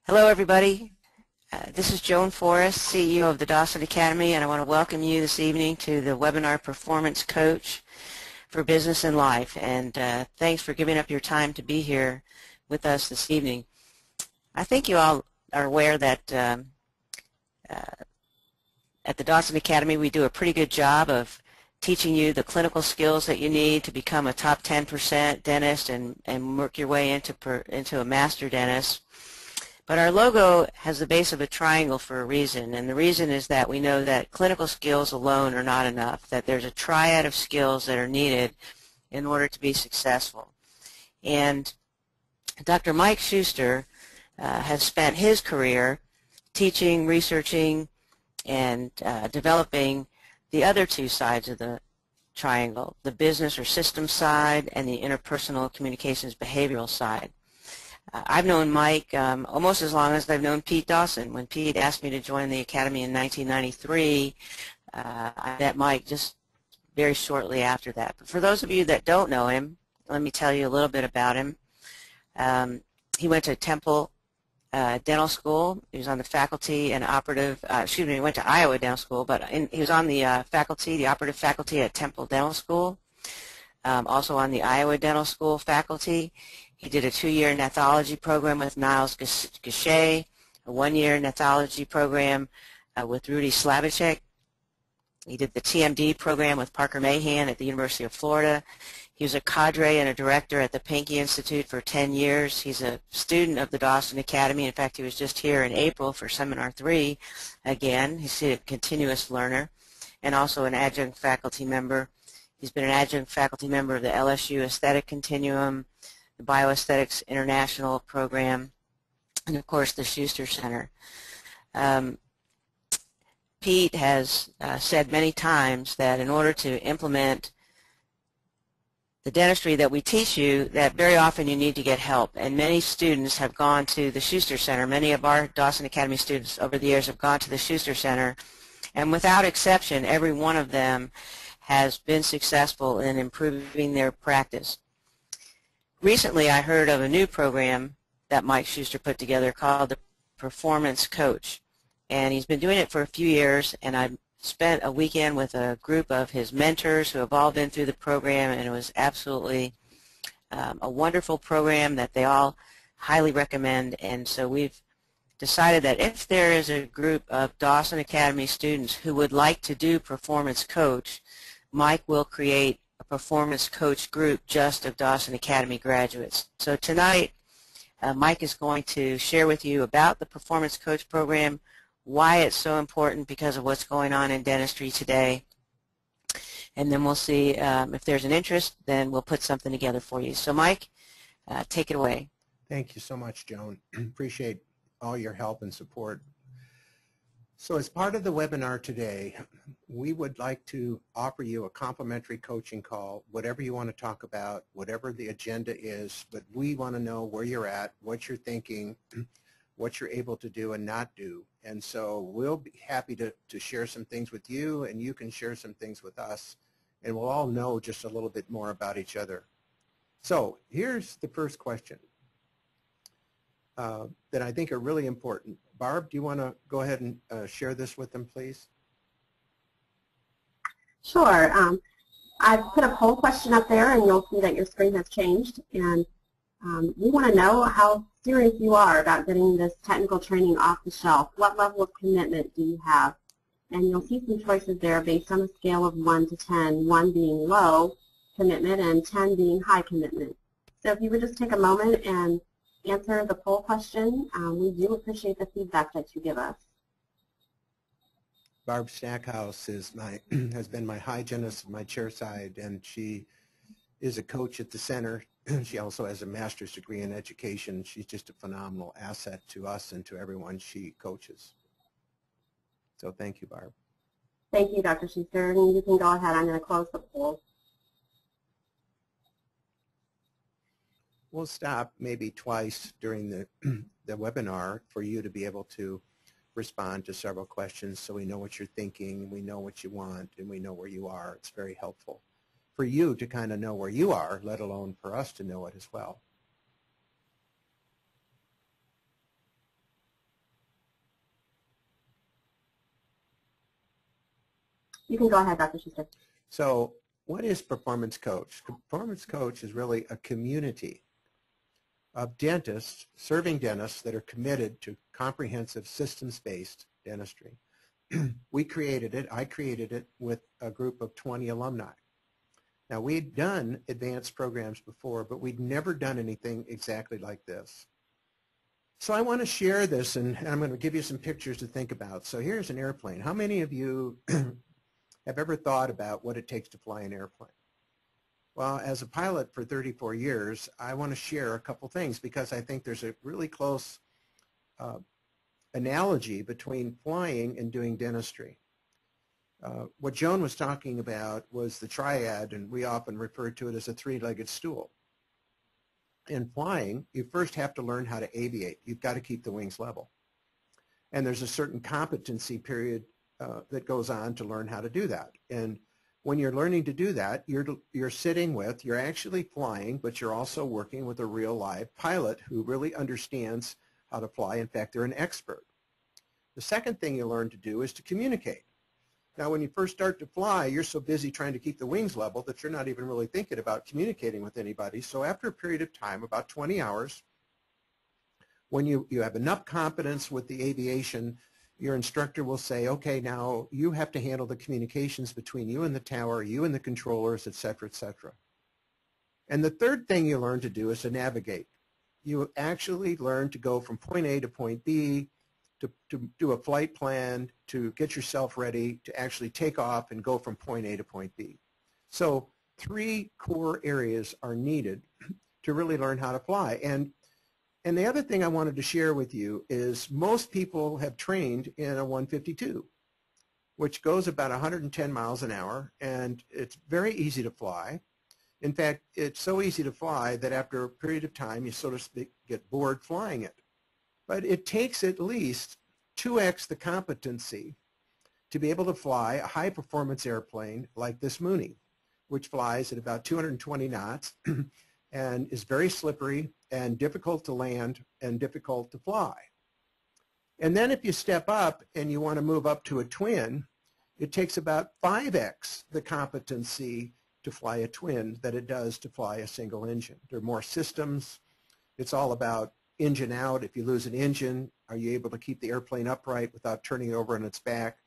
Hello, everybody. This is Joan Forrest, CEO of the Dawson Academy, and I want to welcome you this evening to the webinar Performance Coach for Business and Life. And thanks for giving up your time to be here with us this evening. I think you all are aware that at the Dawson Academy we do a pretty good job of teaching you the clinical skills that you need to become a top 10% dentist and work your way into a master dentist. But our logo has the base of a triangle for a reason, and the reason is that we know that clinical skills alone are not enough, that there's a triad of skills that are needed in order to be successful. And Dr. Mike Schuster has spent his career teaching, researching, and developing the other two sides of the triangle, the business or system side and the interpersonal communications behavioral side. I've known Mike almost as long as I've known Pete Dawson. When Pete asked me to join the Academy in 1993, I met Mike just very shortly after that. But for those of you that don't know him, let me tell you a little bit about him. He went to Temple Dental School. He was on the faculty and operative, he went to Iowa Dental School, but he was on the faculty, the operative faculty at Temple Dental School, also on the Iowa Dental School faculty. He did a 2-year ethology program with Niles Gachet, a 1-year ethology program with Rudy Slavicek. He did the TMD program with Parker Mahan at the University of Florida. He was a cadre and a director at the Pankey Institute for 10 years. He's a student of the Dawson Academy. In fact, he was just here in April for Seminar 3 again. He's a continuous learner and also an adjunct faculty member. He's been an adjunct faculty member of the LSU Aesthetic Continuum, the Bioaesthetics International Program, and of course the Schuster Center. Pete has said many times that in order to implement the dentistry that we teach you, that very often you need to get help. And many students have gone to the Schuster Center. Many of our Dawson Academy students over the years have gone to the Schuster Center, and without exception, every one of them has been successful in improving their practice. Recently, I heard of a new program that Mike Schuster put together called the Performance Coach, and he's been doing it for a few years, and I spent a weekend with a group of his mentors who have all been through the program, and it was absolutely a wonderful program that they all highly recommend. And so we've decided that if there is a group of Dawson Academy students who would like to do Performance Coach, Mike will create a Performance Coach group just of Dawson Academy graduates. So tonight, Mike is going to share with you about the Performance Coach program, why it's so important because of what's going on in dentistry today, and then we'll see if there's an interest, then we'll put something together for you. So Mike, take it away. Thank you so much, Joan. Appreciate all your help and support. So as part of the webinar today, we would like to offer you a complimentary coaching call, whatever you want to talk about, whatever the agenda is, but we want to know where you're at, what you're thinking, what you're able to do and not do. And so we'll be happy to share some things with you, and you can share some things with us, and we'll all know just a little bit more about each other. So here's the first question that I think are really important. Barb, do you want to go ahead and share this with them, please? Sure. I've put a poll question up there, and you'll see that your screen has changed. And we want to know how serious you are about getting this technical training off the shelf. What level of commitment do you have? And you'll see some choices there based on a scale of 1 to 10, 1 being low commitment and 10 being high commitment. So if you would just take a moment and answer the poll question, we do appreciate the feedback that you give us. Barb Stackhouse is has been my hygienist at my chair side, and she is a coach at the center. She also has a master's degree in education. She's just a phenomenal asset to us and to everyone she coaches. So thank you, Barb. Thank you, Dr. Schuster. And you can go ahead. I'm going to close the poll. We'll stop maybe twice during the webinar for you to be able to respond to several questions so we know what you're thinking, we know what you want, and we know where you are. It's very helpful for you to kind of know where you are, let alone for us to know it as well. You can go ahead, Dr. Schuster. So what is Performance Coach? Performance Coach is really a community of dentists, serving dentists that are committed to comprehensive systems-based dentistry. We created it, I created it with a group of 20 alumni. Now, we'd done advanced programs before, but we'd never done anything exactly like this. So I want to share this, and I'm going to give you some pictures to think about. So here's an airplane. How many of you have ever thought about what it takes to fly an airplane? Well, as a pilot for 34 years, I want to share a couple things because I think there's a really close analogy between flying and doing dentistry. What Joan was talking about was the triad, and we often refer to it as a three-legged stool. In flying, you first have to learn how to aviate. You've got to keep the wings level. And there's a certain competency period that goes on to learn how to do that. And when you're learning to do that, you're sitting with, you're actually flying, but you're also working with a real live pilot who really understands how to fly. In fact, they're an expert. The second thing you learn to do is to communicate. Now, when you first start to fly, you're so busy trying to keep the wings level that you're not even really thinking about communicating with anybody. So after a period of time, about 20 hours, when you have enough competence with the aviation, your instructor will say, okay, now you have to handle the communications between you and the tower, you and the controllers, et cetera, et cetera. And the third thing you learn to do is to navigate. You actually learn to go from point A to point B, to do a flight plan, to get yourself ready to actually take off and go from point A to point B. So 3 core areas are needed to really learn how to fly. And the other thing I wanted to share with you is most people have trained in a 152, which goes about 110 miles an hour, and it's very easy to fly. In fact, it's so easy to fly that after a period of time, you sort of get bored flying it. But it takes at least 2x the competency to be able to fly a high-performance airplane like this Mooney, which flies at about 220 knots and is very slippery and difficult to land and difficult to fly. And then if you step up and you want to move up to a twin, it takes about 5x the competency to fly a twin that it does to fly a single engine. There are more systems. It's all about engine out. If you lose an engine, are you able to keep the airplane upright without turning it over on its back?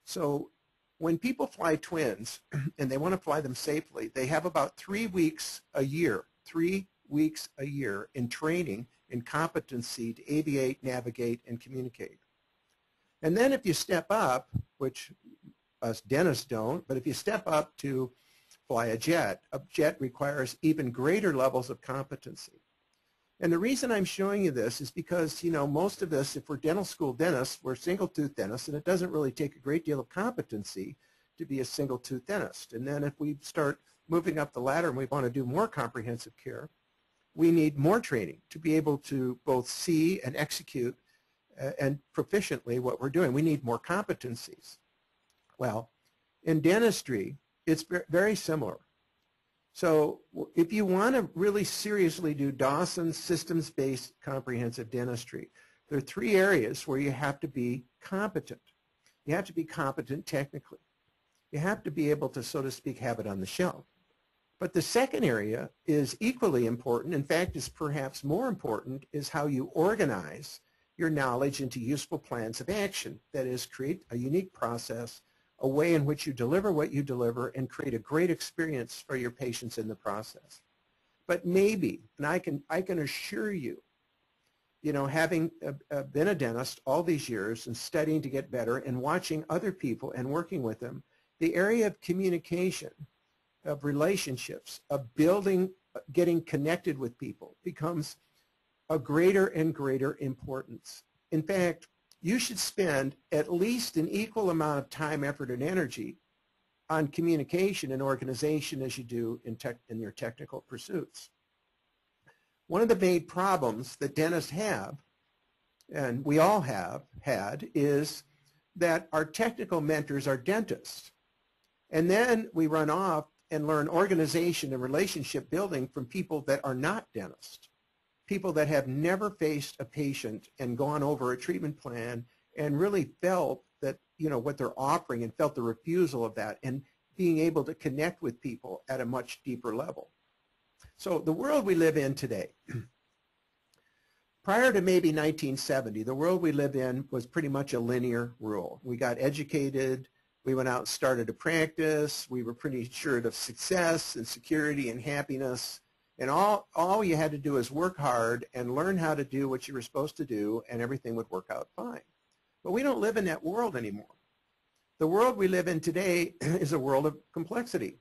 So when people fly twins and they want to fly them safely, they have about 3 weeks a year, 3 weeks a year in training in competency to aviate, navigate, and communicate. And then if you step up, which us dentists don't, but if you step up to fly a jet requires even greater levels of competency. And the reason I'm showing you this is because, you know, most of us, if we're dental school dentists, we're single-tooth dentists, and it doesn't really take a great deal of competency to be a single-tooth dentist. And then if we start moving up the ladder and we want to do more comprehensive care, we need more training to be able to both see and execute and proficiently what we're doing. We need more competencies. Well, in dentistry, it's very similar. So if you want to really seriously do Dawson systems-based comprehensive dentistry, there are 3 areas where you have to be competent. You have to be competent technically. You have to be able to, so to speak, have it on the shelf. But the second area is equally important, in fact, is perhaps more important, is how you organize your knowledge into useful plans of action. That is, create a unique process, a way in which you deliver what you deliver and create a great experience for your patients in the process. But maybe, and I can assure you, you know, having been a dentist all these years and studying to get better and watching other people and working with them, the area of communication, of relationships, of building, getting connected with people becomes a greater and greater importance. In fact, you should spend at least an equal amount of time, effort, and energy on communication and organization as you do in your technical pursuits. One of the main problems that dentists have, and we all have had, is that our technical mentors are dentists. And then we run off and learn organization and relationship building from people that are not dentists, people that have never faced a patient and gone over a treatment plan and really felt that, you know, what they're offering and felt the refusal of that, and being able to connect with people at a much deeper level. So the world we live in today, prior to maybe 1970, the world we live in was pretty much a linear rule. We got educated, we went out and started a practice, we were pretty sure of success and security and happiness, and all you had to do is work hard and learn how to do what you were supposed to do, and everything would work out fine. But we don't live in that world anymore. The world we live in today is a world of complexity,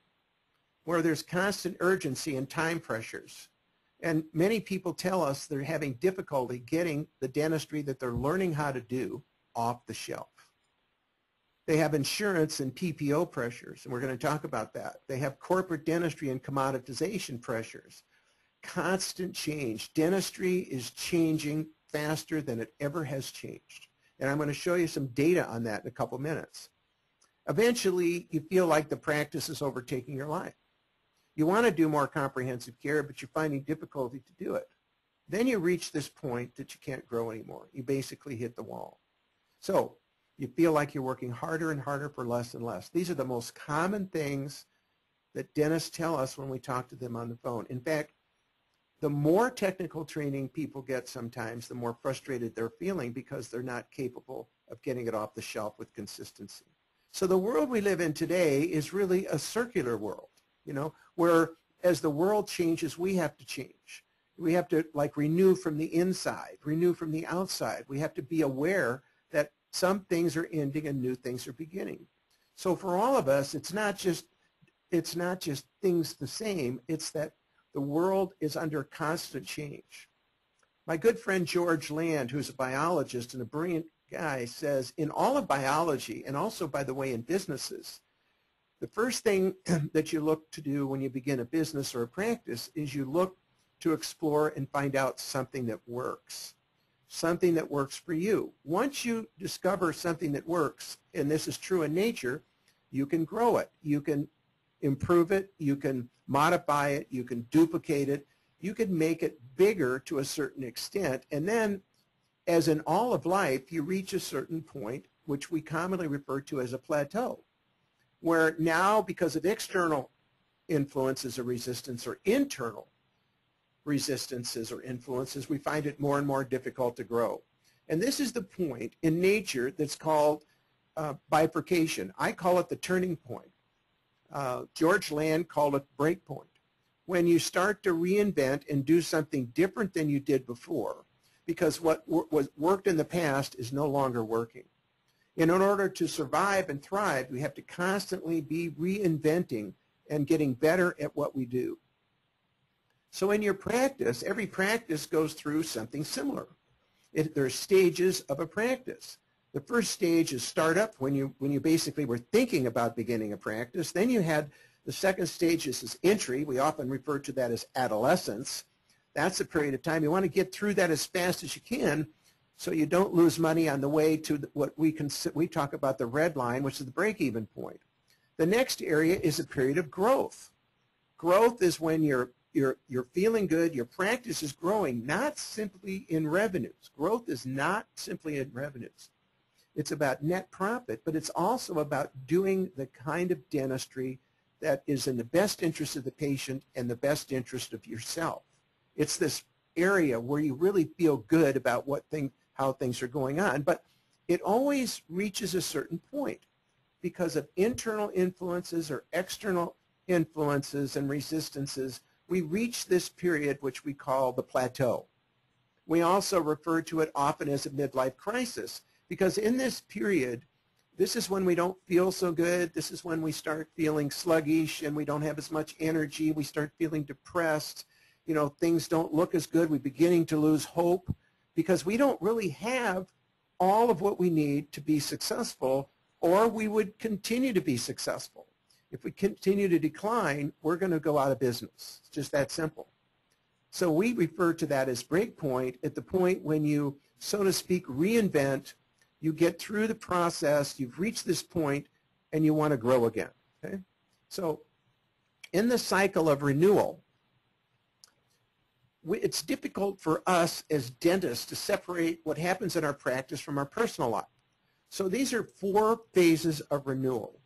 where there's constant urgency and time pressures. And many people tell us they're having difficulty getting the dentistry that they're learning how to do off the shelf. They have insurance and PPO pressures, and we're going to talk about that. They have corporate dentistry and commoditization pressures. Constant change. Dentistry is changing faster than it ever has changed. And I'm going to show you some data on that in a couple minutes. Eventually, you feel like the practice is overtaking your life. You want to do more comprehensive care, but you're finding difficulty to do it. Then you reach this point that you can't grow anymore. You basically hit the wall. So you feel like you're working harder and harder for less and less. These are the most common things that dentists tell us when we talk to them on the phone. In fact, the more technical training people get sometimes, the more frustrated they're feeling because they're not capable of getting it off the shelf with consistency. So the world we live in today is really a circular world, you know, where as the world changes, we have to change. We have to like renew from the inside, renew from the outside. We have to be aware that some things are ending and new things are beginning. So for all of us, it's not just things the same, it's that the world is under constant change. My good friend George Land, who's a biologist and a brilliant guy, says in all of biology, and also, by the way, in businesses, the first thing that you look to do when you begin a business or a practice is you look to explore and find out something that works for you. Once you discover something that works, and this is true in nature, you can grow it. You can improve it. You can modify it. You can duplicate it. You can make it bigger to a certain extent. And then, as in all of life, you reach a certain point, which we commonly refer to as a plateau, where now, because of external influences or resistance or internal resistances or influences, we find it more and more difficult to grow. And this is the point in nature that's called bifurcation. I call it the turning point. George Land called it break point. When you start to reinvent and do something different than you did before, because what worked in the past is no longer working. And in order to survive and thrive, we have to constantly be reinventing and getting better at what we do. So in your practice, every practice goes through something similar. There are stages of a practice. The first stage is startup, when you basically were thinking about beginning a practice. Then you had the second stage is entry. We often refer to that as adolescence. That's a period of time. You want to get through that as fast as you can so you don't lose money on the way to what we talk about the red line, which is the break-even point. The next area is a period of growth. Growth is when you're feeling good, your practice is growing, not simply in revenues. Growth is not simply in revenues. It's about net profit, but it's also about doing the kind of dentistry that is in the best interest of the patient and the best interest of yourself. It's this area where you really feel good about how things are going on, but it always reaches a certain point because of internal influences or external influences and resistances. We reach this period which we call the plateau. We also refer to it often as a midlife crisis because in this period, this is when we don't feel so good. This is when we start feeling sluggish and we don't have as much energy. We start feeling depressed. You know, things don't look as good. We're beginning to lose hope because we don't really have all of what we need to be successful, or we would continue to be successful. If we continue to decline, we're going to go out of business. It's just that simple. So we refer to that as break point, at the point when you, so to speak, reinvent, you get through the process, you've reached this point, and you want to grow again. Okay? So in the cycle of renewal, it's difficult for us as dentists to separate what happens in our practice from our personal life. So these are 4 phases of renewal.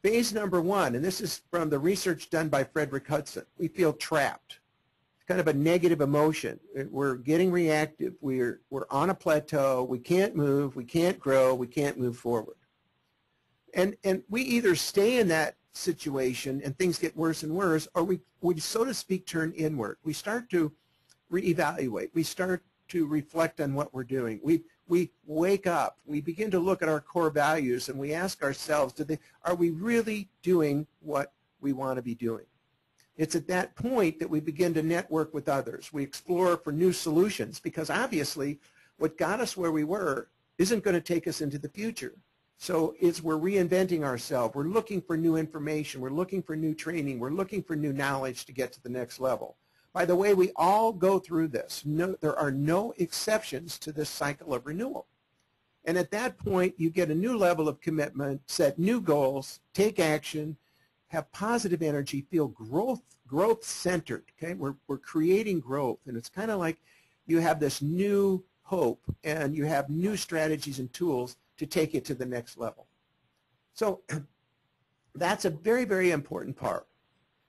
Phase number 1, and this is from the research done by Frederick Hudson, we feel trapped. It's kind of a negative emotion. We're getting reactive. We're on a plateau. We can't move. We can't grow. We can't move forward. And we either stay in that situation and things get worse and worse, or we so to speak turn inward. We start to reevaluate. We start to reflect on what we're doing. We wake up. We begin to look at our core values and we ask ourselves, are we really doing what we want to be doing? It's at that point that we begin to network with others. We explore for new solutions because obviously what got us where we were isn't going to take us into the future. So we're reinventing ourselves. We're looking for new information. We're looking for new training. We're looking for new knowledge to get to the next level. By the way, we all go through this. There are no exceptions to this cycle of renewal. And at that point, you get a new level of commitment, set new goals, take action, have positive energy, feel growth-centered. Okay, we're creating growth, and it's kind of like you have this new hope, and you have new strategies and tools to take it to the next level. So that's a very, very important part.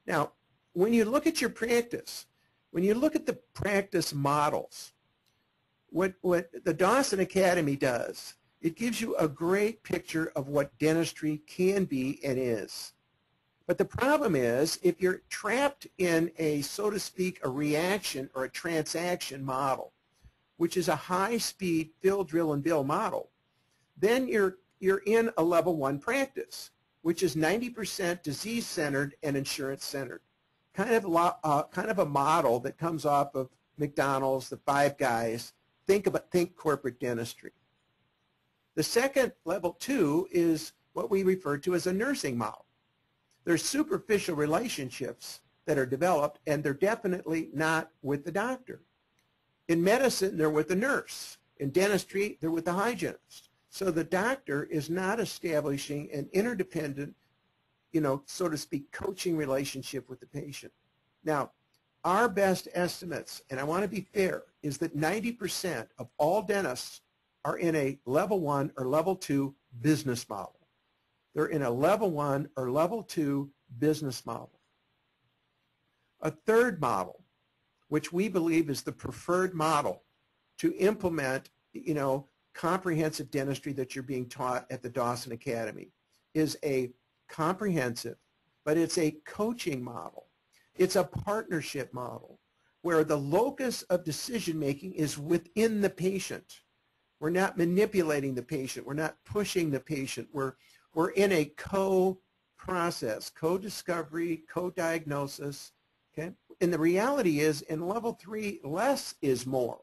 Now, when you look at your practice, when you look at the practice models, what the Dawson Academy does, it gives you a great picture of what dentistry can be and is. But the problem is, if you're trapped in a, so to speak, a reaction or a transaction model, which is a high-speed fill, drill, and bill model, then you're in a level 1 practice, which is 90% disease-centered and insurance-centered. Kind of a model that comes off of McDonald's, the Five Guys. Think corporate dentistry. The second, level 2, is what we refer to as a nursing model. There's superficial relationships that are developed, and they're definitely not with the doctor. In medicine, they're with the nurse. In dentistry, they're with the hygienist. So the doctor is not establishing an interdependent, so to speak, coaching relationship with the patient. Now, our best estimates, and I want to be fair, is that 90% of all dentists are in a level 1 or level 2 business model. They're in a level 1 or level 2 business model. A third model, which we believe is the preferred model to implement, comprehensive dentistry that you're being taught at the Dawson Academy, is a comprehensive, but it's a coaching model. It's a partnership model where the locus of decision-making is within the patient. We're not manipulating the patient. We're not pushing the patient. We're in a co-process, co-discovery, co-diagnosis. Okay? And the reality is, in level 3, less is more.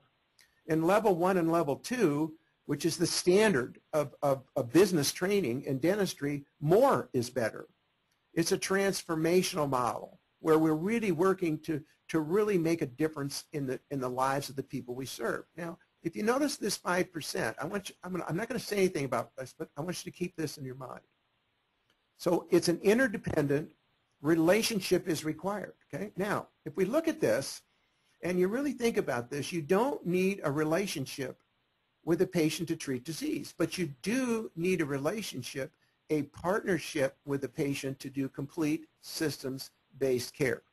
In level 1 and level 2, which is the standard of business training in dentistry, more is better. It's a transformational model where we're really working to really make a difference in the lives of the people we serve. Now, if you notice this 5%, I'm not going to say anything about this, but I want you to keep this in your mind. So it's an interdependent relationship is required. Okay? Now, if we look at this and you really think about this, you don't need a relationship with a patient to treat disease, but you do need a relationship, a partnership with the patient to do complete systems-based care.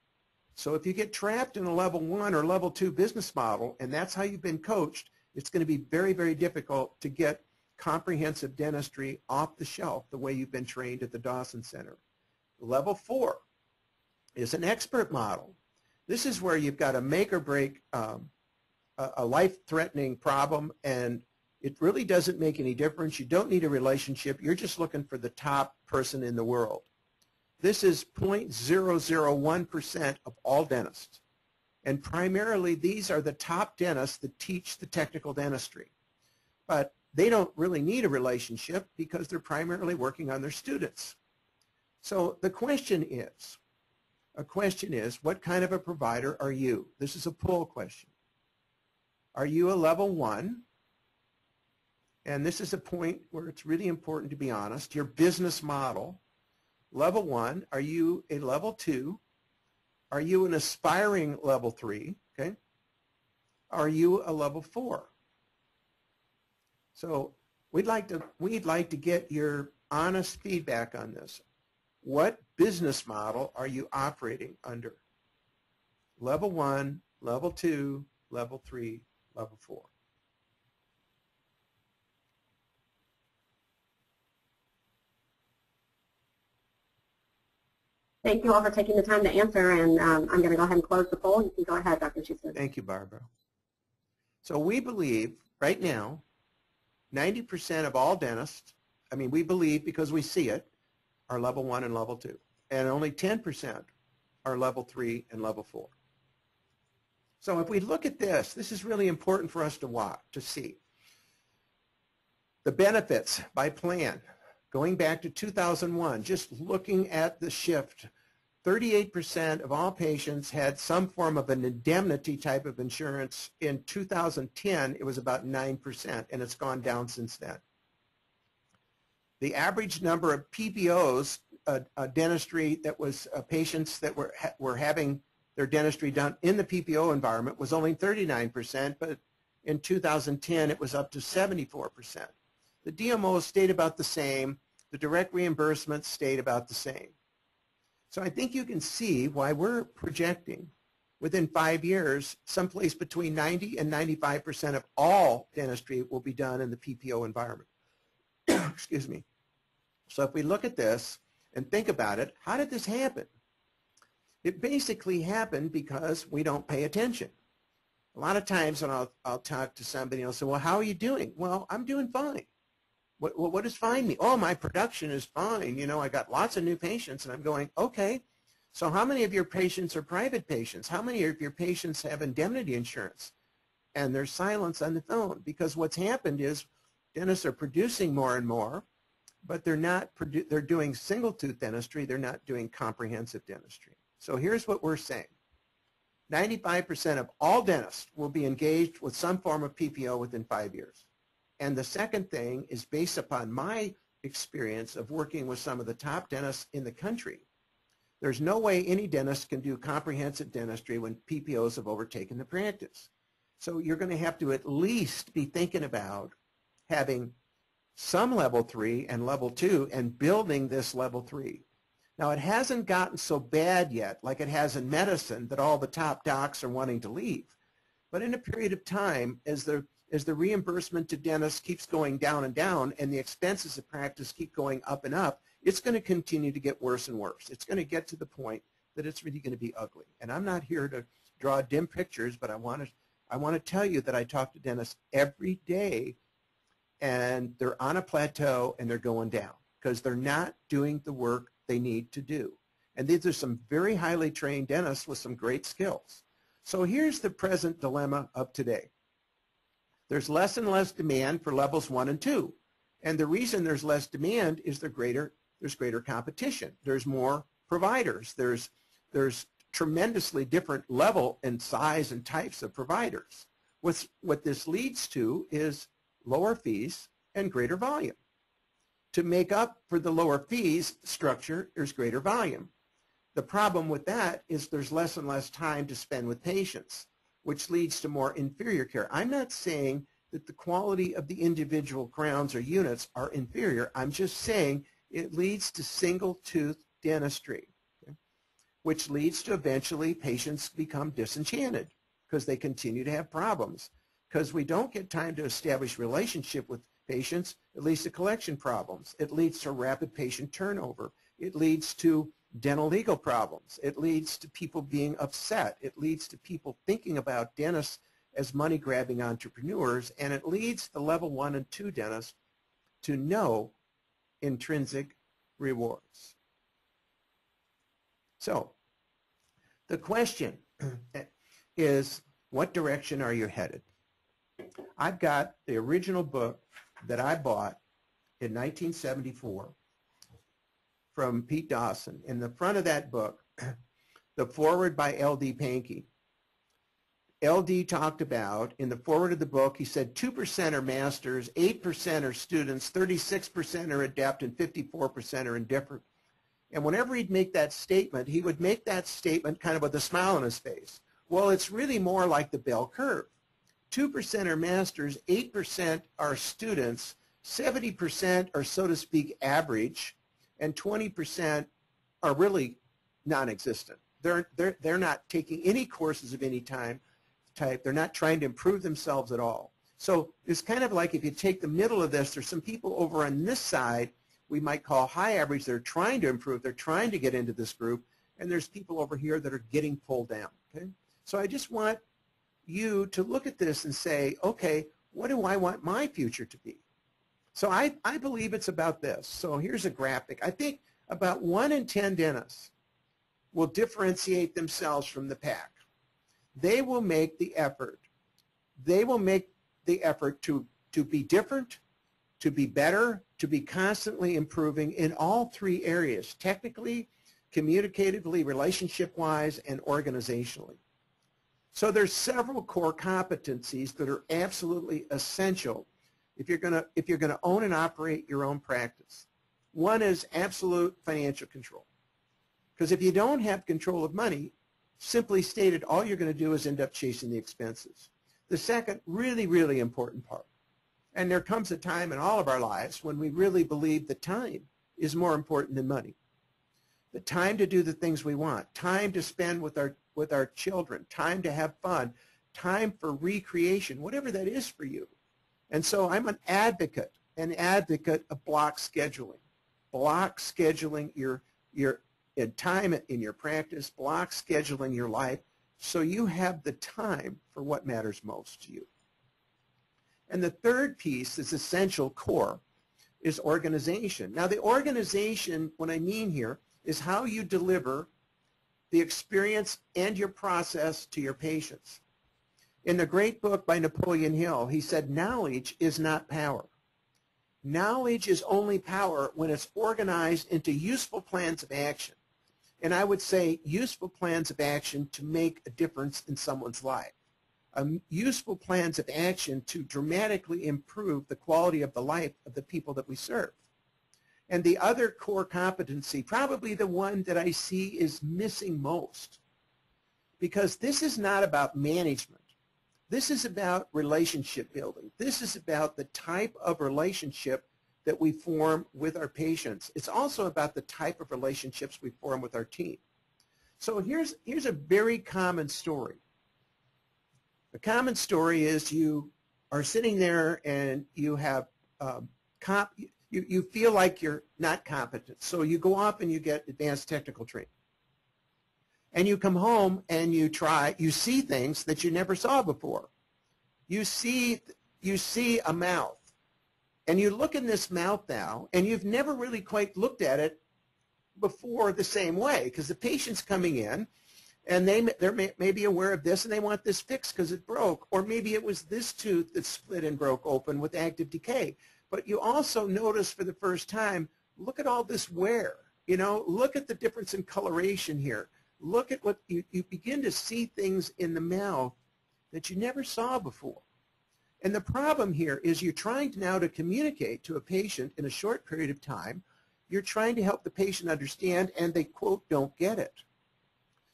So if you get trapped in a level 1 or level 2 business model, and that's how you've been coached, it's going to be very, very difficult to get comprehensive dentistry off the shelf the way you've been trained at the Dawson Center. Level 4 is an expert model. This is where you've got a make or break a life-threatening problem, and it really doesn't make any difference. You don't need a relationship. You're just looking for the top person in the world. This is 0.001% of all dentists. And primarily, these are the top dentists that teach the technical dentistry. But they don't really need a relationship because they're primarily working on their students. So the question is, what kind of a provider are you? This is a poll question. Are you a level 1? And this is a point where it's really important to be honest. Your business model, level 1. Are you a level 2? Are you an aspiring level 3? Okay. Are you a level 4? So we'd like to get your honest feedback on this. What business model are you operating under? Level 1, Level 2, Level 3, Level 4. Thank you all for taking the time to answer, and I'm going to go ahead and close the poll. You can go ahead, Dr. Schuster. Thank you, Barbara. So we believe right now 90% of all dentists, we believe because we see it, are Level 1 and Level 2. And only 10% are Level 3 and Level 4. So if we look at this, this is really important for us to see. The benefits by plan, going back to 2001, just looking at the shift, 38% of all patients had some form of an indemnity type of insurance. In 2010, it was about 9%, and it's gone down since then. The average number of PPOs, dentistry that was patients that were having their dentistry done in the PPO environment was only 39%, but in 2010 it was up to 74%. The DMOs stayed about the same. The direct reimbursements stayed about the same. So I think you can see why we're projecting within 5 years someplace between 90 and 95% of all dentistry will be done in the PPO environment. Excuse me. So if we look at this and think about it, how did this happen? It basically happened because we don't pay attention. A lot of times when I'll talk to somebody and I'll say, well, how are you doing? Well, I'm doing fine. What does fine mean? Oh, my production is fine. You know, I got lots of new patients, and I'm going, okay, so how many of your patients are private patients? How many of your patients have indemnity insurance? And there's silence on the phone, because what's happened is dentists are producing more and more, but they're doing single tooth dentistry. They're not doing comprehensive dentistry. So here's what we're saying. 95% of all dentists will be engaged with some form of PPO within 5 years. And the second thing is based upon my experience of working with some of the top dentists in the country. There's no way any dentist can do comprehensive dentistry when PPOs have overtaken the practice. So you're going to have to at least be thinking about having some Level 3 and Level 2 and building this Level 3. Now, it hasn't gotten so bad yet, like it has in medicine, that all the top docs are wanting to leave. But in a period of time, as the reimbursement to dentists keeps going down and down and the expenses of practice keep going up and up, it's going to continue to get worse and worse. It's going to get to the point that it's really going to be ugly. And I'm not here to draw dim pictures, but I want to tell you that I talk to dentists every day, and they're on a plateau and they're going down because they're not doing the work they need to do. And these are some very highly trained dentists with some great skills. So here's the present dilemma of today. There's less and less demand for levels 1 and 2. And the reason there's less demand is there's greater competition. There's more providers. There's tremendously different level and size and types of providers. What this leads to is lower fees and greater volume. To make up for the lower fees structure, there's greater volume. The problem with that is there's less and less time to spend with patients, which leads to more inferior care. I'm not saying that the quality of the individual crowns or units are inferior. I'm just saying it leads to single tooth dentistry, okay, which leads to eventually patients become disenchanted because they continue to have problems. Because we don't get time to establish relationship with patients, it leads to collection problems. It leads to rapid patient turnover. It leads to dental legal problems. It leads to people being upset. It leads to people thinking about dentists as money-grabbing entrepreneurs, and it leads the Level 1 and 2 dentists to no intrinsic rewards. So the question is, what direction are you headed? I've got the original book that I bought in 1974 from Pete Dawson. In the front of that book, the foreword by L.D. Pankey. L.D. talked about, in the foreword of the book, he said 2% are masters, 8% are students, 36% are adept, and 54% are indifferent. And whenever he'd make that statement, he would make that statement kind of with a smile on his face. Well, it's really more like the bell curve. 2% are masters, 8% are students, 70% are, so to speak, average, and 20% are really non-existent. They're not taking any courses of any type. They're not trying to improve themselves at all. So it's kind of like if you take the middle of this, there's some people over on this side we might call high average. They're trying to improve. They're trying to get into this group. And there's people over here that are getting pulled down. Okay? So I just want you to look at this and say, okay, what do I want my future to be? So I believe it's about this. So here's a graphic. I think about 1 in 10 dentists will differentiate themselves from the pack. They will make the effort. They will make the effort to be different, to be better, to be constantly improving in all 3 areas, technically, communicatively, relationship-wise, and organizationally. So there's several core competencies that are absolutely essential if you're going to own and operate your own practice. One is absolute financial control. Because if you don't have control of money, simply stated, all you're going to do is end up chasing the expenses. The second really, really important part, and there comes a time in all of our lives when we really believe that time is more important than money. The time to do the things we want, time to spend with our children, time to have fun, time for recreation, whatever that is for you. And so I'm an advocate of block scheduling. Block scheduling your time in your practice, block scheduling your life so you have the time for what matters most to you. And the third piece is essential core is organization. Now the organization, what I mean here, is how you deliver the experience and your process to your patients. In the great book by Napoleon Hill, he said, knowledge is not power. Knowledge is only power when it's organized into useful plans of action. And I would say useful plans of action to make a difference in someone's life. Useful plans of action to dramatically improve the quality of the life of the people that we serve. And the other core competency, probably the one that I see is missing most, because this is not about management. This is about relationship building. This is about the type of relationship that we form with our patients. It's also about the type of relationships we form with our team. So here's a very common story. The common story is you are sitting there and you have you feel like you're not competent. So you go off and you get advanced technical training. And you come home and you see things that you never saw before. You see a mouth. And you look in this mouth now, and you've never really quite looked at it before the same way, because the patient's coming in, and they're maybe aware of this, and they want this fixed because it broke. Or maybe it was this tooth that split and broke open with active decay. But you also notice for the first time, look at all this wear. You know, look at the difference in coloration here. Look at what you begin to see things in the mouth that you never saw before. And the problem here is you're trying now to communicate to a patient in a short period of time. You're trying to help the patient understand, and they, quote, don't get it.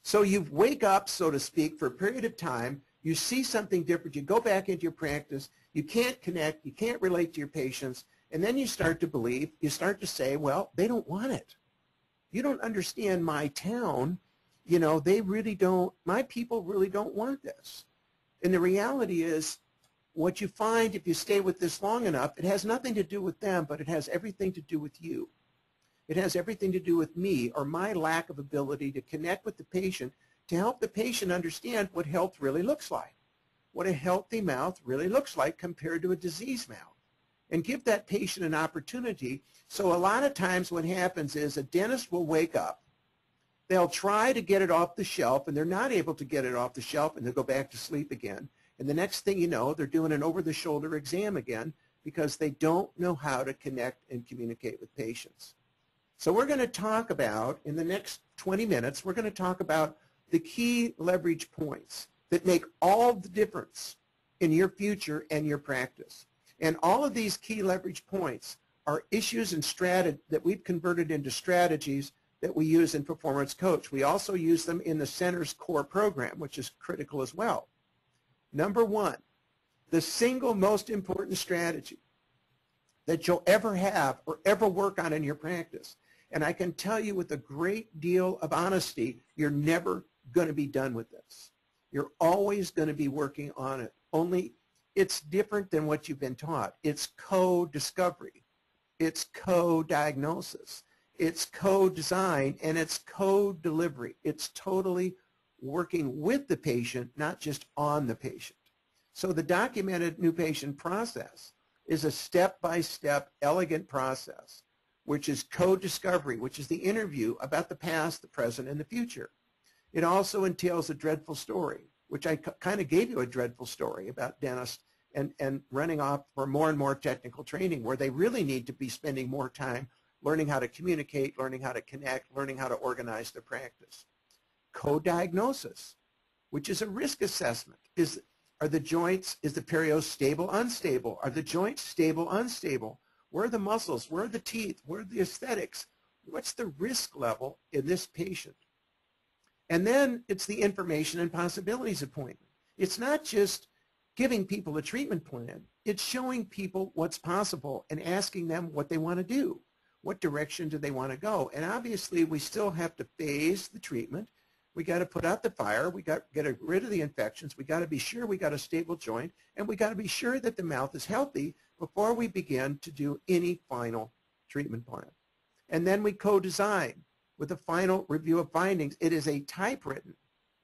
So you wake up, so to speak, for a period of time. You see something different. You go back into your practice. You can't connect. You can't relate to your patients. And then you start to believe, you start to say, well, they don't want it. You don't understand my town. You know, they really don't, my people really don't want this. And the reality is, what you find if you stay with this long enough, it has nothing to do with them, but it has everything to do with you. It has everything to do with me or my lack of ability to connect with the patient to help the patient understand what health really looks like, what a healthy mouth really looks like compared to a diseased mouth, and give that patient an opportunity. So a lot of times what happens is a dentist will wake up, they'll try to get it off the shelf, and they're not able to get it off the shelf, and they'll go back to sleep again. And the next thing you know, they're doing an over-the-shoulder exam again because they don't know how to connect and communicate with patients. So we're going to talk about, in the next 20 minutes, we're going to talk about the key leverage points that make all the difference in your future and your practice. And all of these key leverage points are issues and strategies that we've converted into strategies that we use in Performance Coach. We also use them in the Center's core program, which is critical as well. Number one, the single most important strategy that you'll ever have or ever work on in your practice. And I can tell you with a great deal of honesty, you're never going to be done with this. You're always going to be working on it. Only it's different than what you've been taught. It's co-discovery. It's co-diagnosis. It's co-design, and it's co-delivery. It's totally working with the patient, not just on the patient. So the documented new patient process is a step-by-step, elegant process, which is co-discovery, which is the interview about the past, the present, and the future. It also entails a dreadful story, which I kind of gave you a dreadful story about dentists and running off for more and more technical training where they really need to be spending more time learning how to communicate, learning how to connect, learning how to organize their practice. Co-diagnosis, which is a risk assessment. Are the joints, is the perio stable, unstable? Are the joints stable, unstable? Where are the muscles? Where are the teeth? Where are the aesthetics? What's the risk level in this patient? And then it's the information and possibilities appointment. It's not just giving people a treatment plan. It's showing people what's possible and asking them what they want to do. What direction do they want to go? And obviously, we still have to phase the treatment. We got to put out the fire. We got to get rid of the infections. We got to be sure we got a stable joint, and we got to be sure that the mouth is healthy before we begin to do any final treatment plan. And then we co-design with a final review of findings. It is a typewritten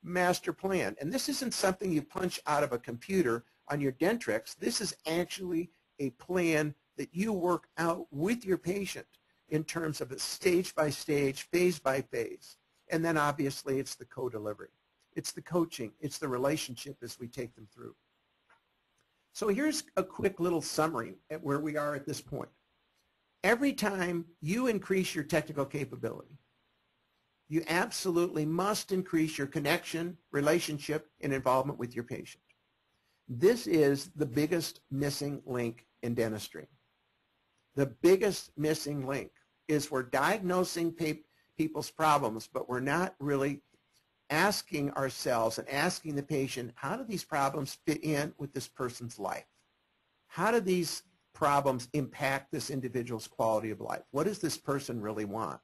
master plan, and this isn't something you punch out of a computer on your Dentrix. This is actually a plan that you work out with your patient in terms of a stage by stage, phase by phase. And then obviously it's the co-delivery. It's the coaching. It's the relationship as we take them through. So here's a quick little summary at where we are at this point. Every time you increase your technical capability, you absolutely must increase your connection, relationship, and involvement with your patient. This is the biggest missing link in dentistry. The biggest missing link is we're diagnosing people's problems, but we're not really asking ourselves and asking the patient, how do these problems fit in with this person's life? How do these problems impact this individual's quality of life? What does this person really want?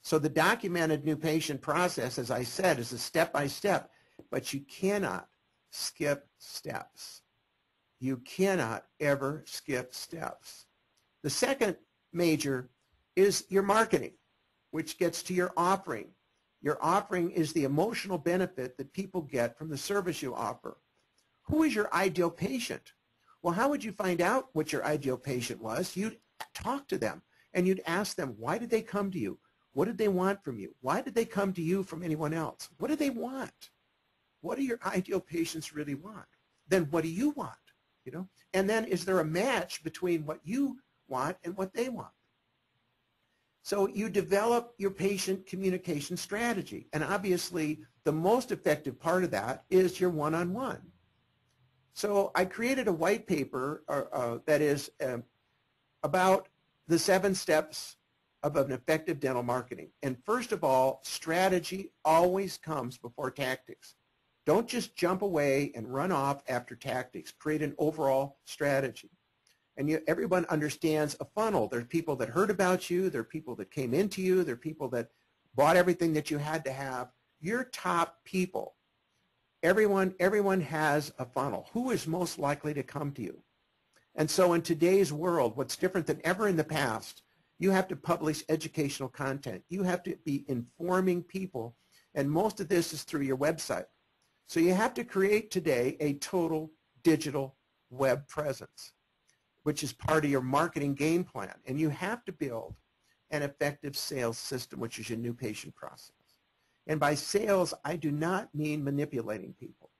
So the documented new patient process, as I said, is a step-by-step, but you cannot skip steps. You cannot ever skip steps. The second major is your marketing, which gets to your offering. Your offering is the emotional benefit that people get from the service you offer. Who is your ideal patient? Well, how would you find out what your ideal patient was? You'd talk to them, and you'd ask them, why did they come to you? What did they want from you? Why did they come to you from anyone else? What do they want? What do your ideal patients really want? Then what do you want? You know? And then is there a match between what you want and what they want? So you develop your patient communication strategy. And obviously, the most effective part of that is your one-on-one. So I created a white paper that is about the 7 steps of an effective dental marketing. And first of all, strategy always comes before tactics. Don't just jump away and run off after tactics. Create an overall strategy. And everyone understands a funnel. There are people that heard about you. There are people that came into you. There are people that bought everything that you had to have. Your top people, everyone has a funnel. Who is most likely to come to you? And so in today's world, what's different than ever in the past, you have to publish educational content. You have to be informing people, and most of this is through your website. So you have to create today a total digital web presence, which is part of your marketing game plan. And you have to build an effective sales system, which is your new patient process. And by sales, I do not mean manipulating people.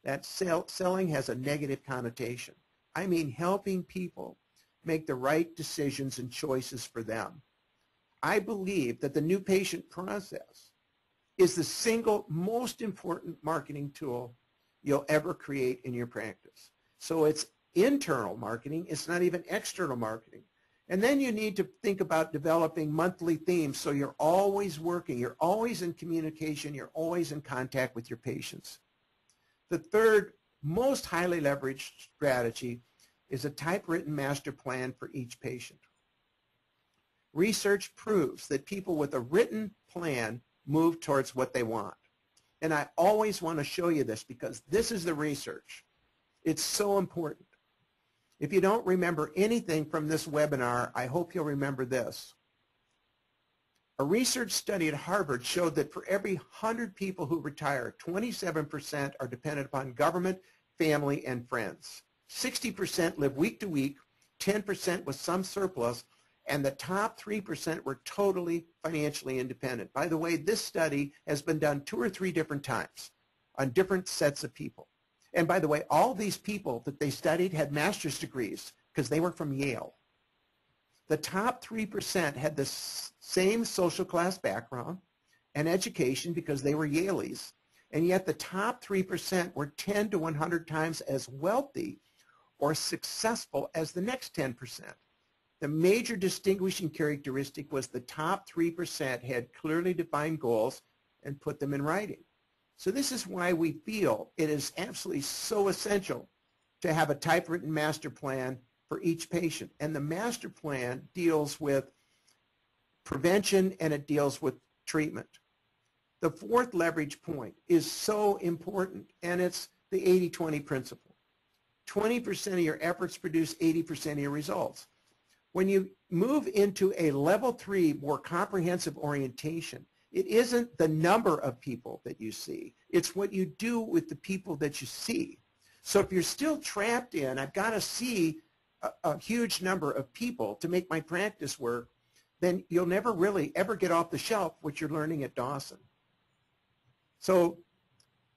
That selling has a negative connotation. I mean helping people make the right decisions and choices for them. I believe that the new patient process is the single most important marketing tool you'll ever create in your practice. So it's internal marketing. It's not even external marketing. And then you need to think about developing monthly themes so you're always working, you're always in communication, you're always in contact with your patients. The third most highly leveraged strategy is a typewritten master plan for each patient. Research proves that people with a written plan move towards what they want. And I always want to show you this because this is the research. It's so important. If you don't remember anything from this webinar, I hope you'll remember this. A research study at Harvard showed that for every 100 people who retire, 27% are dependent upon government, family, and friends. 60% live week to week, 10% with some surplus, and the top 3% were totally financially independent. By the way, this study has been done 2 or 3 different times on different sets of people. And by the way, all these people that they studied had master's degrees because they were from Yale. The top 3% had the same social class background and education because they were Yaleys, and yet the top 3% were 10 to 100 times as wealthy or successful as the next 10%. The major distinguishing characteristic was the top 3% had clearly defined goals and put them in writing. So this is why we feel it is absolutely so essential to have a typewritten master plan for each patient. And the master plan deals with prevention and it deals with treatment. The fourth leverage point is so important, and it's the 80-20 principle. 20% of your efforts produce 80% of your results. When you move into a level 3 more comprehensive orientation, it isn't the number of people that you see. It's what you do with the people that you see. So if you're still trapped in, I've got to see a huge number of people to make my practice work, then you'll never really ever get off the shelf what you're learning at Dawson. So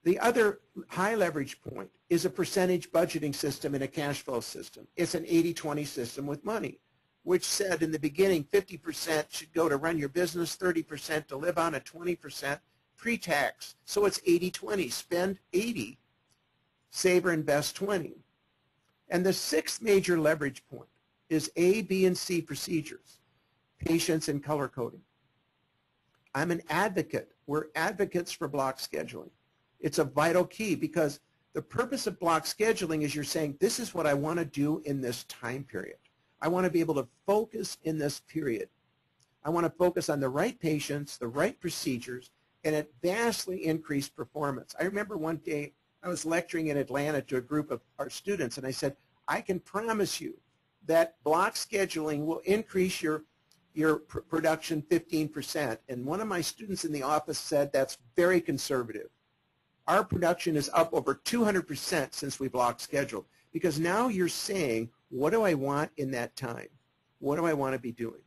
the other high leverage point is a percentage budgeting system and a cash flow system. It's an 80-20 system with money, which said in the beginning 50% should go to run your business, 30% to live on, a 20% pre-tax. So it's 80-20, spend 80, save or invest 20. And the sixth major leverage point is A, B, and C procedures, patients and color coding. I'm an advocate. We're advocates for block scheduling. It's a vital key because the purpose of block scheduling is you're saying, this is what I want to do in this time period. I want to be able to focus in this period. I want to focus on the right patients, the right procedures, and it vastly increased performance. I remember one day I was lecturing in Atlanta to a group of our students, and I said, I can promise you that block scheduling will increase your production 15%. And one of my students in the office said, that's very conservative. Our production is up over 200% since we block scheduled, because now you're saying, what do I want in that time? What do I want to be doing?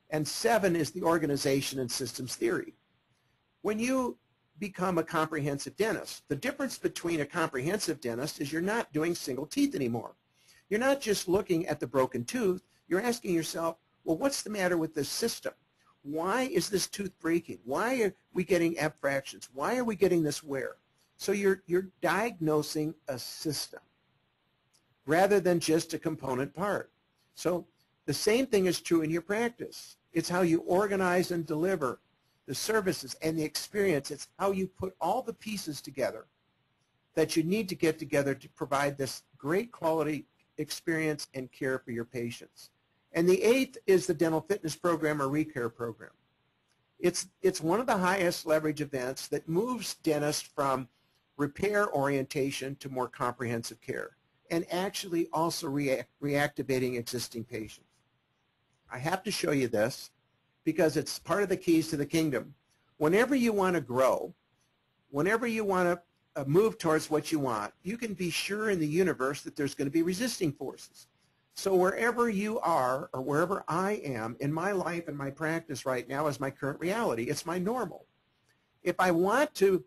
And 7 is the organization and systems theory. When you become a comprehensive dentist, the difference between a comprehensive dentist is you're not doing single teeth anymore. You're not just looking at the broken tooth. You're asking yourself, well, what's the matter with this system? Why is this tooth breaking? Why are we getting abfractions? Why are we getting this wear? So you're diagnosing a system rather than just a component part. So the same thing is true in your practice. It's how you organize and deliver the services and the experience. It's how you put all the pieces together that you need to get together to provide this great quality experience and care for your patients. And the 8th is the dental fitness program or recare program. It's one of the highest leverage events that moves dentists from repair orientation to more comprehensive care, and actually also reactivating existing patients. I have to show you this because it's part of the keys to the kingdom. Whenever you want to grow, whenever you want to move towards what you want, you can be sure in the universe that there's going to be resisting forces. So wherever you are, or wherever I am in my life and my practice right now is my current reality. It's my normal. If I want to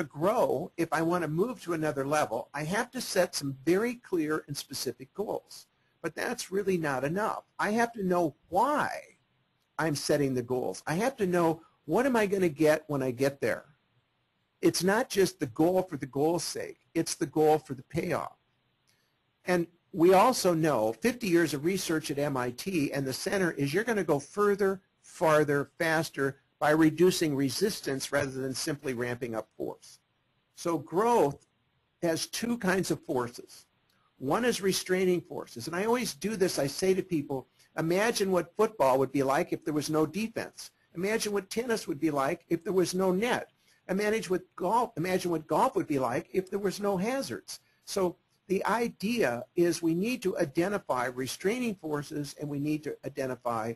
grow, if I want to move to another level, I have to set some very clear and specific goals. But that's really not enough. I have to know why I'm setting the goals. I have to know, what am I going to get when I get there? It's not just the goal for the goal's sake. It's the goal for the payoff. And we also know 50 years of research at MIT and the center is you're going to go further, farther, faster by reducing resistance rather than simply ramping up force. So growth has 2 kinds of forces. One is restraining forces. And I always do this. I say to people, imagine what football would be like if there was no defense. Imagine what tennis would be like if there was no net. Imagine what golf would be like if there was no hazards. So the idea is we need to identify restraining forces and we need to identify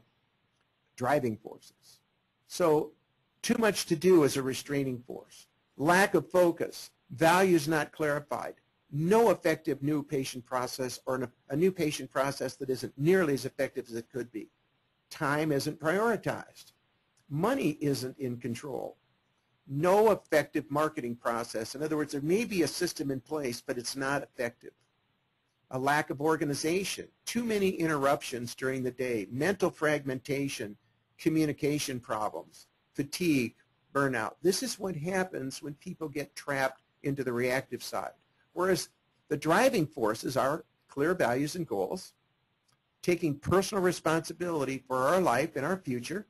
driving forces. So too much to do is a restraining force. Lack of focus, values not clarified, no effective new patient process, or a new patient process that isn't nearly as effective as it could be. Time isn't prioritized. Money isn't in control. No effective marketing process. In other words, there may be a system in place, but it's not effective. A lack of organization, too many interruptions during the day, mental fragmentation, communication problems, fatigue, burnout. This is what happens when people get trapped into the reactive side. Whereas the driving forces are clear values and goals, taking personal responsibility for our life and our future,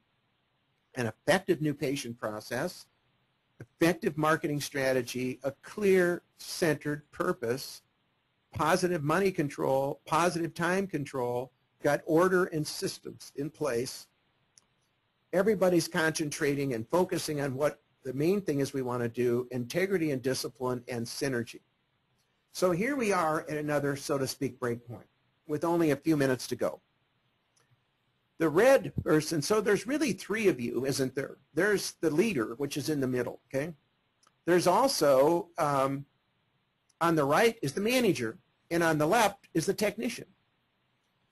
an effective new patient process, effective marketing strategy, a clear, centered purpose, positive money control, positive time control, got order and systems in place. Everybody's concentrating and focusing on what the main thing is we want to do, integrity and discipline and synergy. So here we are at another, so to speak, break point with only a few minutes to go. The red person, so there's really three of you, isn't there? There's the leader, which is in the middle, okay? There's also, on the right is the manager, and on the left is the technician.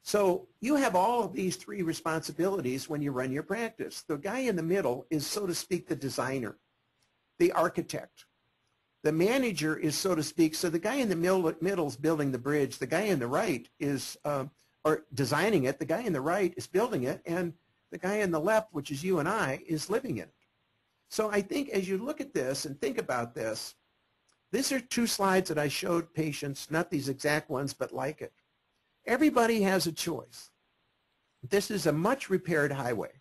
So you have all of these three responsibilities when you run your practice. The guy in the middle is, so to speak, the designer, the architect. The manager is, so to speak, so the guy in the middle is building the bridge. The guy in the right is, or designing it. The guy in the right is building it, and the guy in the left, which is you and I, is living in it. So I think as you look at this and think about this, these are two slides that I showed patients, not these exact ones, but like it. Everybody has a choice. This is a much repaired highway.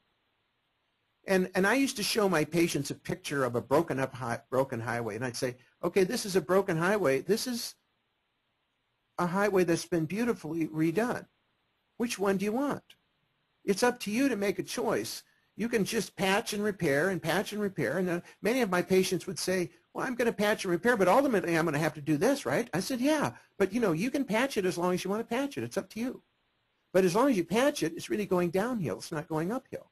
And I used to show my patients a picture of a broken highway, and I'd say, okay, this is a broken highway. This is a highway that's been beautifully redone. Which one do you want? It's up to you to make a choice. You can just patch and repair and patch and repair. And many of my patients would say, well, I'm going to patch and repair, but ultimately I'm going to have to do this, right? I said, yeah, but you can patch it as long as you want to patch it. It's up to you. But as long as you patch it, it's really going downhill. It's not going uphill.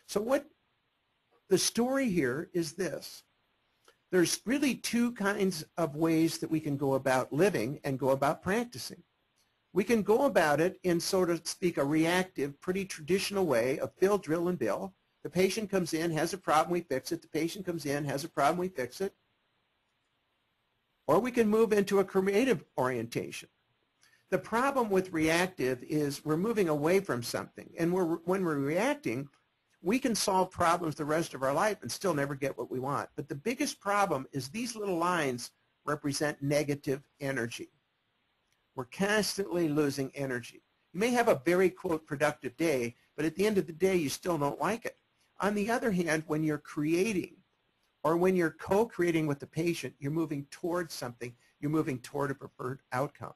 So what the story here is this. There's really two kinds of ways that we can go about living and go about practicing. We can go about it in, so to speak, a reactive, pretty traditional way of fill, drill, and bill. The patient comes in, has a problem, we fix it. The patient comes in, has a problem, we fix it. Or we can move into a creative orientation. The problem with reactive is we're moving away from something. And when we're reacting, we can solve problems the rest of our life and still never get what we want. But the biggest problem is these little lines represent negative energy. We're constantly losing energy. You may have a very, quote, productive day, but at the end of the day, you still don't like it. On the other hand, when you're creating or when you're co-creating with the patient, you're moving towards something. You're moving toward a preferred outcome.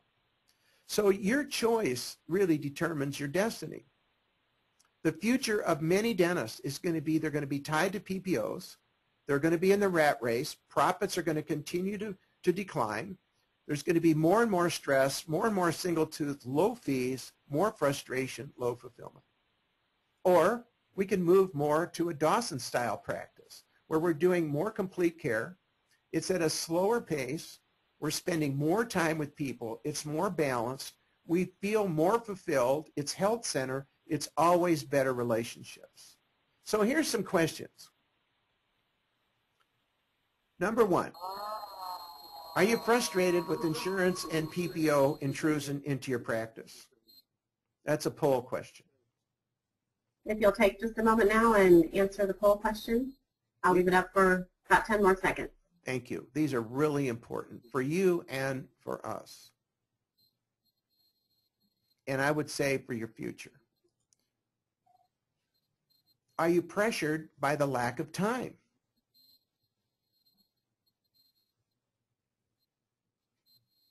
So your choice really determines your destiny. The future of many dentists is going to be, they're going to be tied to PPOs. They're going to be in the rat race. Profits are going to continue to decline. There's going to be more and more stress, more and more single tooth, low fees, more frustration, low fulfillment. Or we can move more to a Dawson style practice where we're doing more complete care. It's at a slower pace. We're spending more time with people. It's more balanced. We feel more fulfilled. It's health center. It's always better relationships. So here's some questions. Number one, are you frustrated with insurance and PPO intrusion into your practice? That's a poll question. If you'll take just a moment now and answer the poll question, I'll leave it up for about 10 more seconds. Thank you. These are really important for you and for us. And I would say for your future. Are you pressured by the lack of time?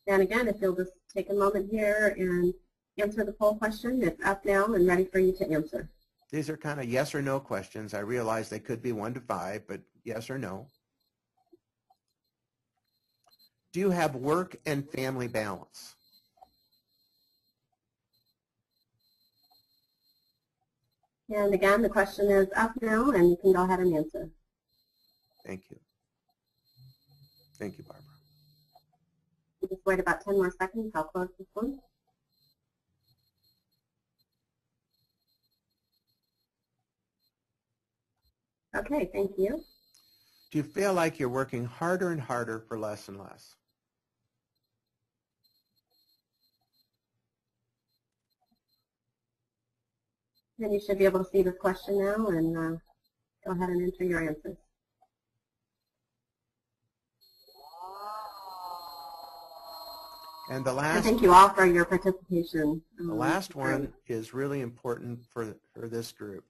And again, if you'll just take a moment here and answer the poll question, it's up now and ready for you to answer. These are kind of yes or no questions. I realize they could be 1 to 5, but yes or no. Do you have work and family balance? And again, the question is up now, and you can go ahead and answer. Thank you. Thank you, Barbara. We'll just wait about 10 more seconds. I'll close this one. Okay, thank you. Do you feel like you're working harder and harder for less and less? And you should be able to see this question now and go ahead and enter your answers. And the last, thank you all for your participation. The last one is really important for this group.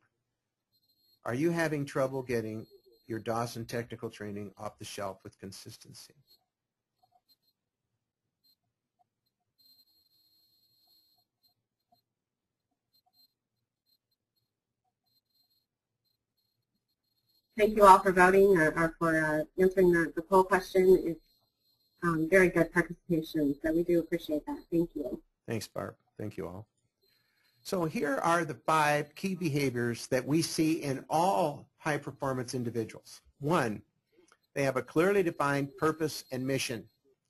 Are you having trouble getting your Dawson technical training off the shelf with consistency? Thank you all for voting or for answering the poll question. It's very good participation, so we do appreciate that. Thank you. Thanks, Barb. Thank you all. So here are the 5 key behaviors that we see in all high-performance individuals. 1, they have a clearly defined purpose and mission,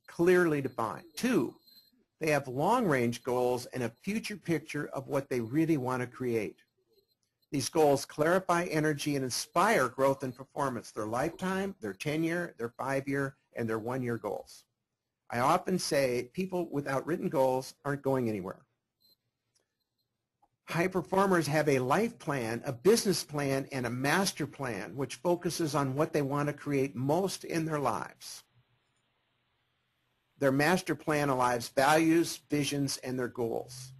clearly defined. 2, they have long-range goals and a future picture of what they really want to create. These goals clarify energy and inspire growth and performance, their lifetime, their 10-year, their 5-year, and their 1-year goals. I often say people without written goals aren't going anywhere. High performers have a life plan, a business plan, and a master plan which focuses on what they want to create most in their lives. Their master plan aligns values, visions, and their goals.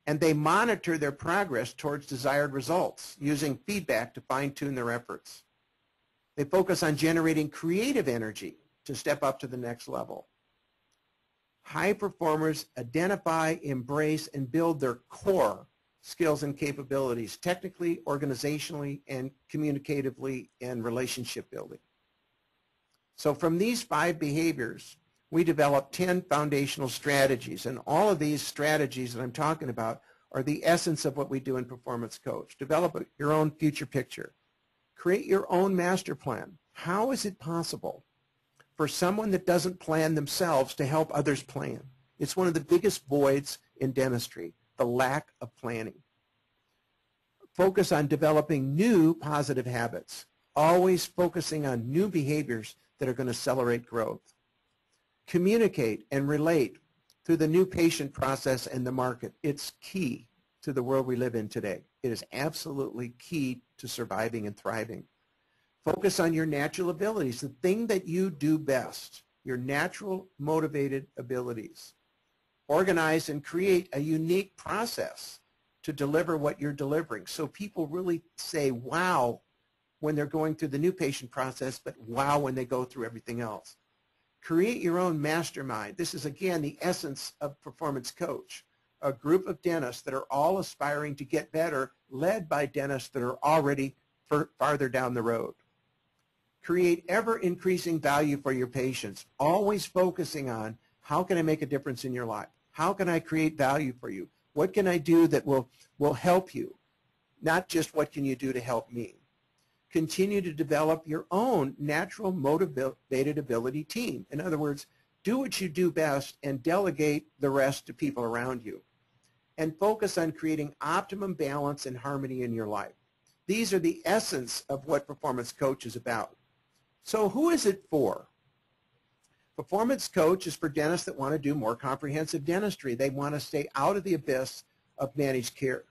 And they monitor their progress towards desired results using feedback to fine-tune their efforts. They focus on generating creative energy to step up to the next level. High performers identify, embrace, and build their core skills and capabilities, technically, organizationally, and communicatively, and relationship building. So from these 5 behaviors, we developed 10 foundational strategies, and all of these strategies that I'm talking about are the essence of what we do in Performance Coach. Develop your own future picture. Create your own master plan. How is it possible for someone that doesn't plan themselves to help others plan? It's one of the biggest voids in dentistry, the lack of planning. Focus on developing new positive habits, always focusing on new behaviors that are going to accelerate growth. Communicate and relate through the new patient process and the market. It's key to the world we live in today. It is absolutely key to surviving and thriving. Focus on your natural abilities, the thing that you do best, your natural motivated abilities. Organize and create a unique process to deliver what you're delivering. So people really say, wow, when they're going through the new patient process, but wow when they go through everything else. Create your own mastermind. This is, again, the essence of Performance Coach, a group of dentists that are all aspiring to get better, led by dentists that are already farther down the road. Create ever-increasing value for your patients, always focusing on how can I make a difference in your life? How can I create value for you? What can I do that will help you? Not just what can you do to help me. Continue to develop your own natural motivated ability team. In other words, do what you do best and delegate the rest to people around you. And focus on creating optimum balance and harmony in your life. These are the essence of what Performance Coach is about. So who is it for? Performance Coach is for dentists that want to do more comprehensive dentistry. They want to stay out of the abyss of managed care.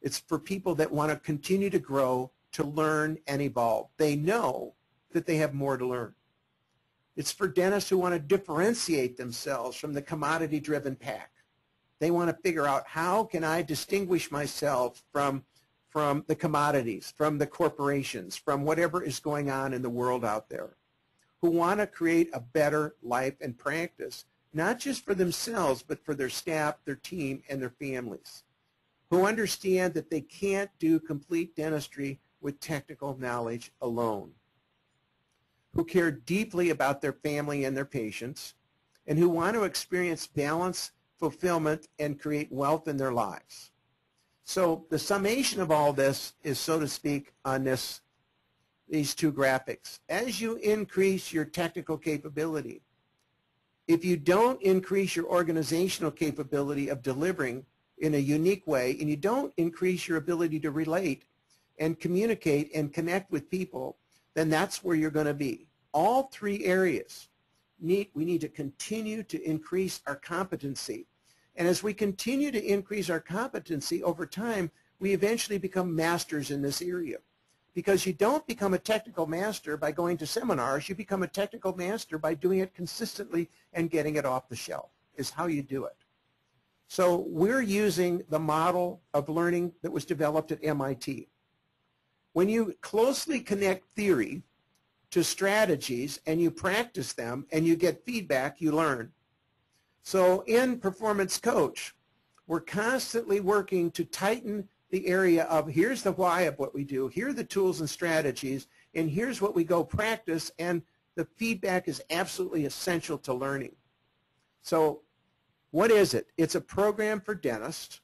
It's for people that want to continue to grow, to learn and evolve. They know that they have more to learn. It's for dentists who want to differentiate themselves from the commodity-driven pack. They want to figure out how can I distinguish myself from the commodities, from the corporations, from whatever is going on in the world out there, who want to create a better life and practice not just for themselves, but for their staff, their team, and their families, who understand that they can't do complete dentistry with technical knowledge alone, who care deeply about their family and their patients, and who want to experience balance, fulfillment, and create wealth in their lives. So the summation of all this is, so to speak, on these two graphics. As you increase your technical capability, if you don't increase your organizational capability of delivering in a unique way, and you don't increase your ability to relate and communicate and connect with people, then that's where you're going to be. All three areas, we need to continue to increase our competency. And as we continue to increase our competency over time, we eventually become masters in this area. Because you don't become a technical master by going to seminars, you become a technical master by doing it consistently and getting it off the shelf, is how you do it. So we're using the model of learning that was developed at MIT. When you closely connect theory to strategies and you practice them and you get feedback, you learn. So in Performance Coach, we're constantly working to tighten the area of here's the why of what we do, here are the tools and strategies, and here's what we go practice, and the feedback is absolutely essential to learning. So what is it? It's a program for dentists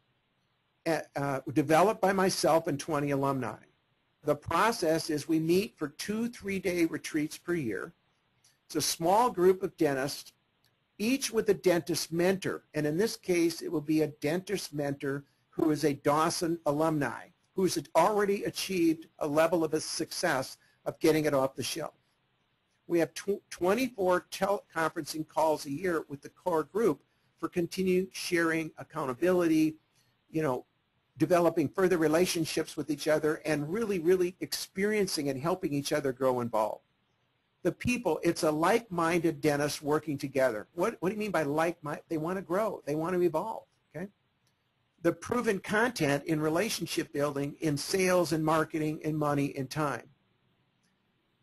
developed by myself and 20 alumni. The process is we meet for 2 3-day retreats per year. It's a small group of dentists, each with a dentist mentor, and in this case it will be a dentist mentor who is a Dawson alumni, who's already achieved a level of success of getting it off the shelf. We have 24 teleconferencing calls a year with the core group for continued sharing, accountability, developing further relationships with each other, and really, really experiencing and helping each other grow involved. The people, it's a like-minded dentist working together. What do you mean by like-minded? They want to grow. They want to evolve. Okay. The proven content in relationship building, in sales and marketing and money and time.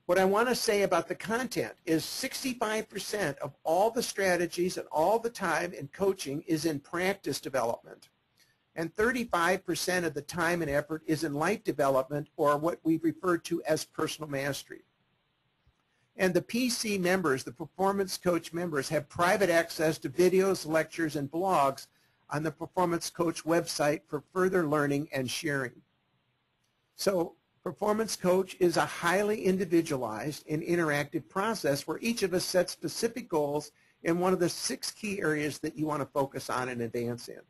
What I want to say about the content is 65% of all the strategies and all the time in coaching is in practice development. And 35% of the time and effort is in life development, or what we refer to as personal mastery. And the PC members, the Performance Coach members, have private access to videos, lectures, and blogs on the Performance Coach website for further learning and sharing. So Performance Coach is a highly individualized and interactive process where each of us sets specific goals in one of the 6 key areas that you want to focus on and advance in.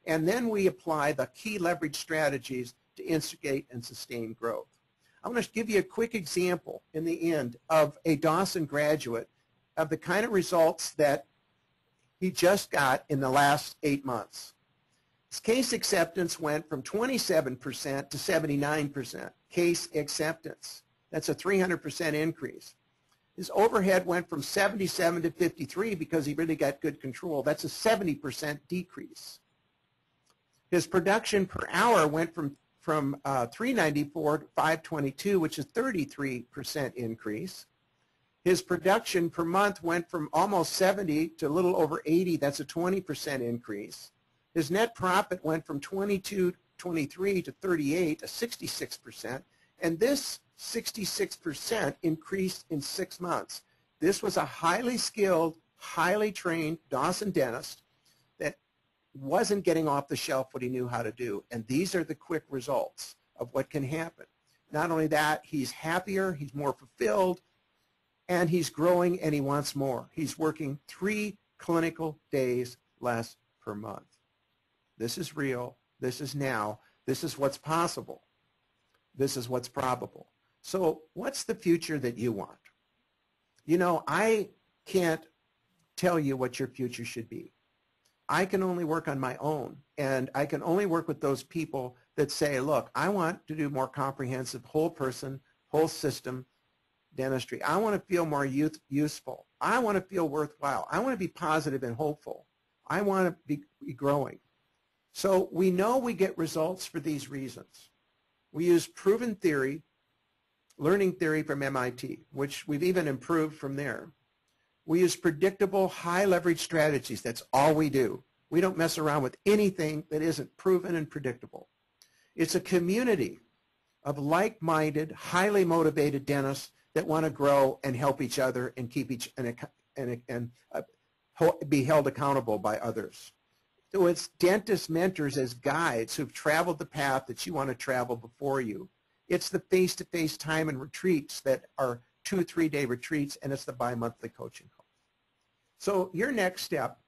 And then we apply the key leverage strategies to instigate and sustain growth. I'm going to give you a quick example in the end of a Dawson graduate of the kind of results that he just got in the last 8 months. His case acceptance went from 27% to 79%. Case acceptance. That's a 300% increase. His overhead went from 77 to 53 because he really got good control. That's a 70% decrease. His production per hour went from 394 to 522, which is 33% increase. His production per month went from almost 70 to a little over 80. That's a 20% increase. His net profit went from 23 to 38, a 66%. And this 66% increased in 6 months. This was a highly skilled, highly trained Dawson dentist that wasn't getting off the shelf what he knew how to do. And these are the quick results of what can happen. Not only that, he's happier, he's more fulfilled, and he's growing and he wants more. He's working 3 clinical days less per month. This is real. This is now. This is what's possible. This is what's probable. So what's the future that you want? I can't tell you what your future should be. I can only work on my own, and I can only work with those people that say, look, I want to do more comprehensive whole person, whole system dentistry. I want to feel more useful. I want to feel worthwhile. I want to be positive and hopeful. I want to be growing. So we know we get results for these reasons. We use proven theory, learning theory from MIT, which we've even improved from there. We use predictable, high-leverage strategies. That's all we do. We don't mess around with anything that isn't proven and predictable. It's a community of like-minded, highly motivated dentists that want to grow and help each other and keep be held accountable by others. So it's dentist mentors as guides who've traveled the path that you want to travel before you. It's the face-to-face time and retreats that are 2-3-day retreats, and it's the bi-monthly coaching call. So your next step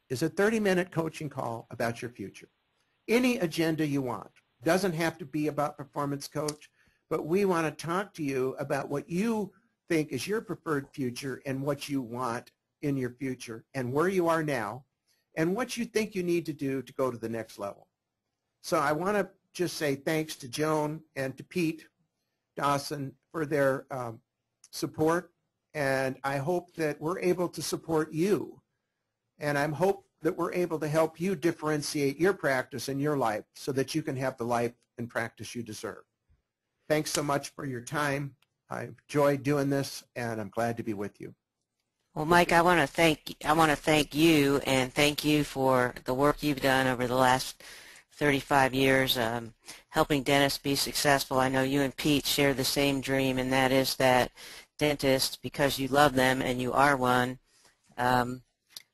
is a 30-minute coaching call about your future. Any agenda you want. Doesn't have to be about performance coach, but we want to talk to you about what you think is your preferred future and what you want in your future and where you are now and what you think you need to do to go to the next level. So I want to just say thanks to Joan and to Pete Dawson for their support, and I hope that we're able to support you, and I hope that we're able to help you differentiate your practice and your life so that you can have the life and practice you deserve. Thanks so much for your time. I enjoyed doing this, and I'm glad to be with you. Well, Mike, I want to thank you and thank you for the work you've done over the last 35 years helping dentists be successful. I know you and Pete share the same dream, and that is that dentists, because you love them and you are one,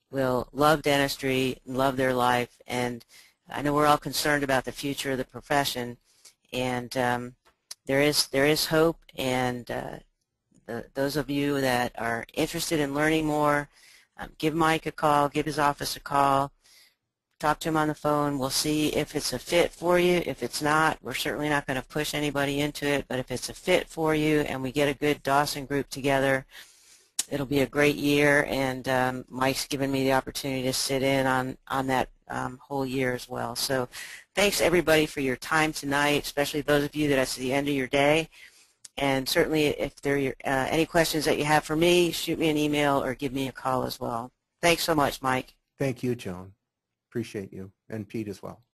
will love dentistry and love their life. And I know we're all concerned about the future of the profession, and there is hope. And those of you that are interested in learning more, give Mike a call, give his office a call, talk to him on the phone. We'll see if it's a fit for you. If it's not, we're certainly not going to push anybody into it, but if it's a fit for you and we get a good Dawson group together, it'll be a great year, and Mike's given me the opportunity to sit in on that whole year as well. So thanks everybody for your time tonight, especially those of you that it's the end of your day. And certainly if there are any questions that you have for me, shoot me an email or give me a call as well. Thanks so much, Mike. Thank you, Joan. Appreciate you, and Pete as well.